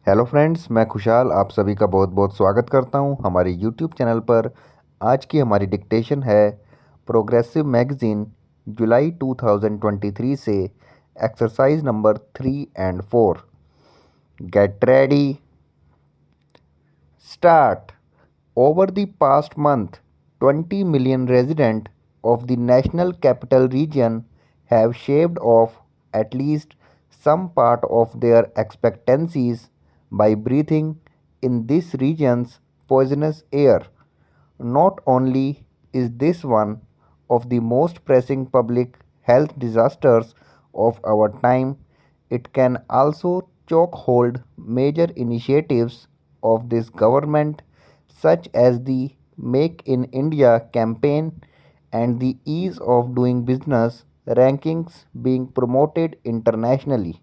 Hello friends, मैं खुशहाल आप सभी का बहुत बहुत स्वागत करता हूं हमारे यूट्यूब चैनल पर। आज की हमारी डिक्टेशन है प्रोग्रेसिव मैगज़ीन जुलाई 2023 से exercise number 3 and 4। Get ready, start. Over the past month, 20 million residents of the National Capital Region have shaved off at least some part of their expectancies by breathing in this region's poisonous air. Not only is this one of the most pressing public health disasters of our time, it can also chokehold major initiatives of this government, such as the Make in India campaign and the ease of doing business rankings being promoted internationally.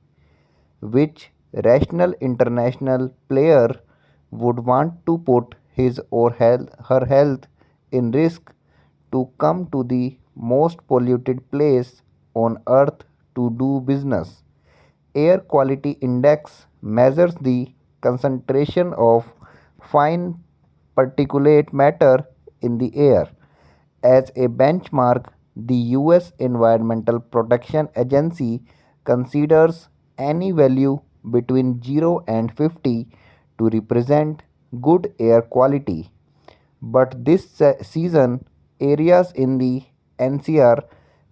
Which rational international player would want to put his or her health in risk to come to the most polluted place on earth to do business? Air quality index measures the concentration of fine particulate matter in the air. As a benchmark, the US Environmental Protection Agency considers any value between 0 and 50 to represent good air quality. But this season, areas in the NCR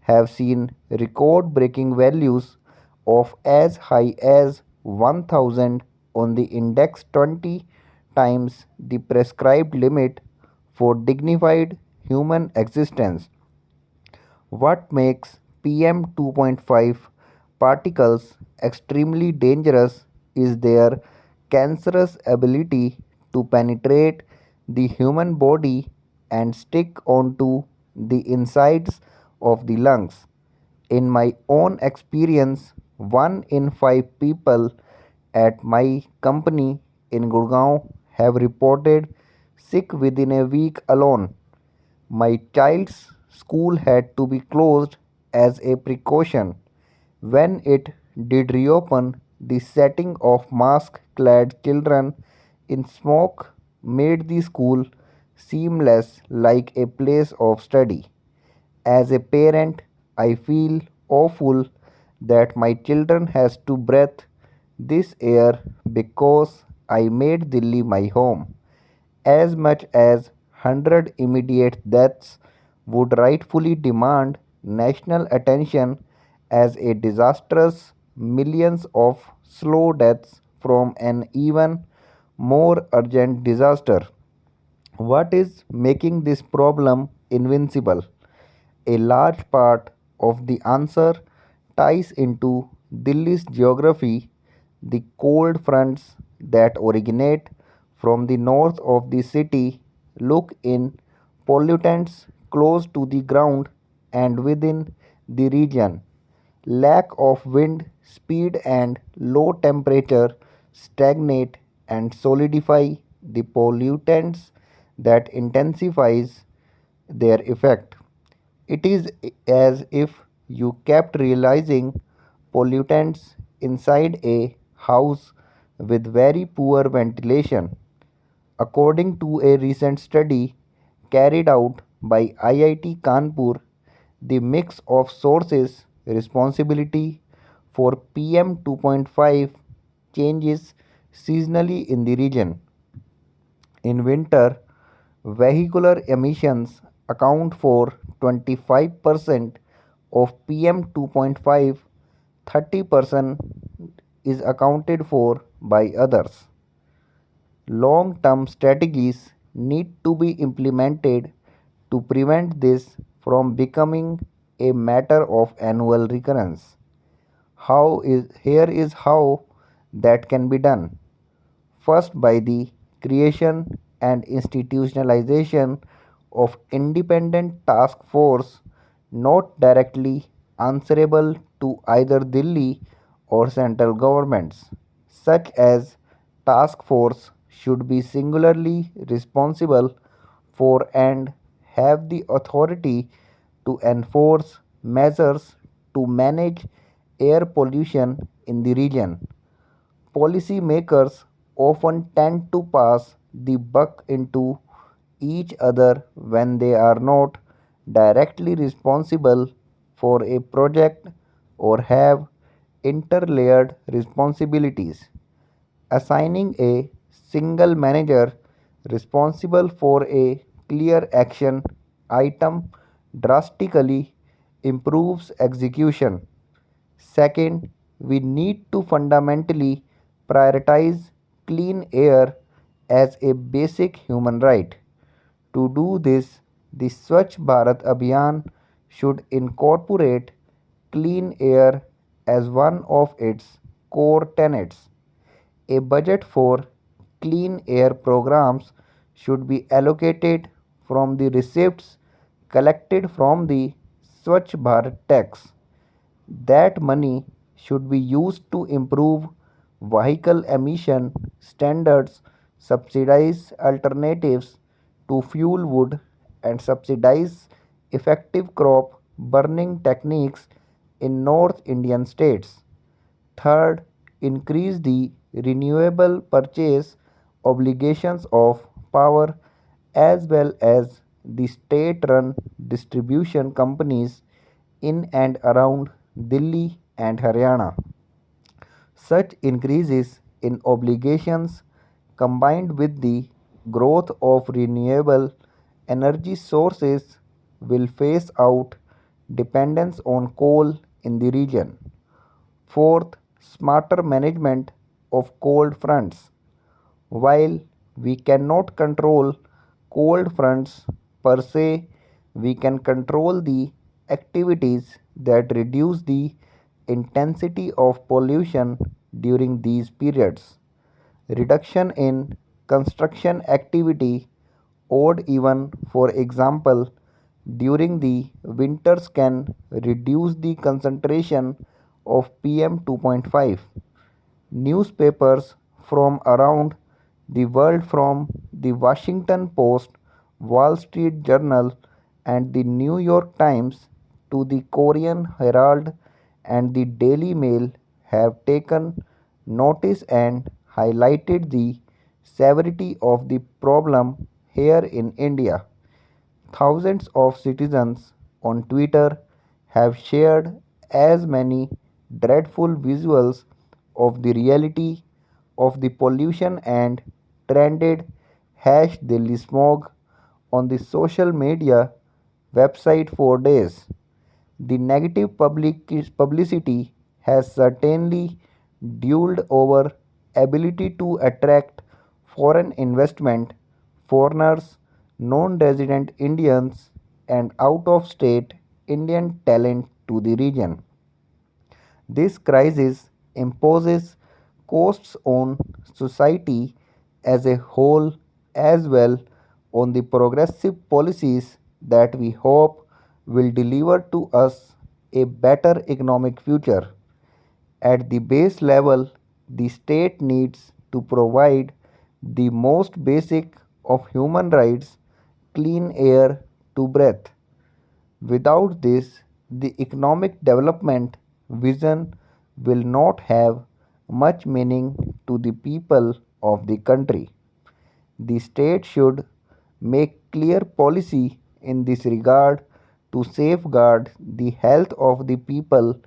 have seen record breaking values of as high as 1000 on the index, 20 times the prescribed limit for dignified human existence. What makes PM 2.5 particles extremely dangerous is their cancerous ability to penetrate the human body and stick onto the insides of the lungs. In my own experience, 1 in 5 people at my company in Gurgaon have reported sick within a week alone. My child's school had to be closed as a precaution. When it did reopen, the setting of mask clad children in smoke made the school seem less like a place of study. As a parent, I feel awful that my children has to breathe this air because I made Delhi my home. As much as 100 immediate deaths would rightfully demand national attention as a disastrous millions of slow deaths from an even more urgent disaster. What is making this problem invincible? A large part of the answer ties into Delhi's geography. The cold fronts that originate from the north of the city look in pollutants close to the ground and within the region. Lack of wind speed and low temperature stagnate and solidify the pollutants that intensifies their effect. It is as if you kept realizing pollutants inside a house with very poor ventilation. According to a recent study carried out by IIT Kanpur, the mix of sources responsibility for PM 2.5 changes seasonally in the region. In winter, vehicular emissions account for 25% of PM 2.5, 30% is accounted for by others. Long term strategies need to be implemented to prevent this from becoming a matter of annual recurrence. Here is how that can be done. First, by the creation and institutionalization of independent task force not directly answerable to either Delhi or central governments. Such as task force should be singularly responsible for and have the authority to enforce measures to manage air pollution in the region. Policymakers often tend to pass the buck into each other when they are not directly responsible for a project or have interlayered responsibilities. Assigning a single manager responsible for a clear action item drastically improves execution. Second, we need to fundamentally prioritize clean air as a basic human right. To do this, the Swachh Bharat Abhiyan should incorporate clean air as one of its core tenets. A budget for clean air programs should be allocated from the receipts collected from the Swachh Bharat tax. That money should be used to improve vehicle emission standards, subsidize alternatives to fuel wood, and subsidize effective crop burning techniques in North Indian states. Third, increase the renewable purchase obligations of power as well as the state run distribution companies in and around Delhi and Haryana. Such increases in obligations combined with the growth of renewable energy sources will phase out dependence on coal in the region. Fourth, smarter management of cold fronts. While we cannot control cold fronts per se, we can control the activities that reduce the intensity of pollution during these periods. Reduction in construction activity, odd even for example, during the winters can reduce the concentration of PM 2.5. Newspapers from around the world, from the Washington Post, Wall Street Journal, and the New York Times to the Korean Herald and the Daily Mail, have taken notice and highlighted the severity of the problem here in India. Thousands of citizens on Twitter have shared as many dreadful visuals of the reality of the pollution and trended #Delhi smog on the social media website for days. The negative publicity has certainly dulled our ability to attract foreign investment, foreigners, non-resident Indians, and out-of-state Indian talent to the region. This crisis imposes costs on society as a whole as well on the progressive policies that we hope will deliver to us a better economic future. At the base level, the state needs to provide the most basic of human rights, clean air to breathe. Without this, the economic development vision will not have much meaning to the people of the country. The state should make clear policy in this regard to safeguard the health of the people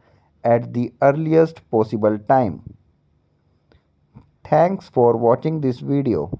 at the earliest possible time. Thanks for watching this video.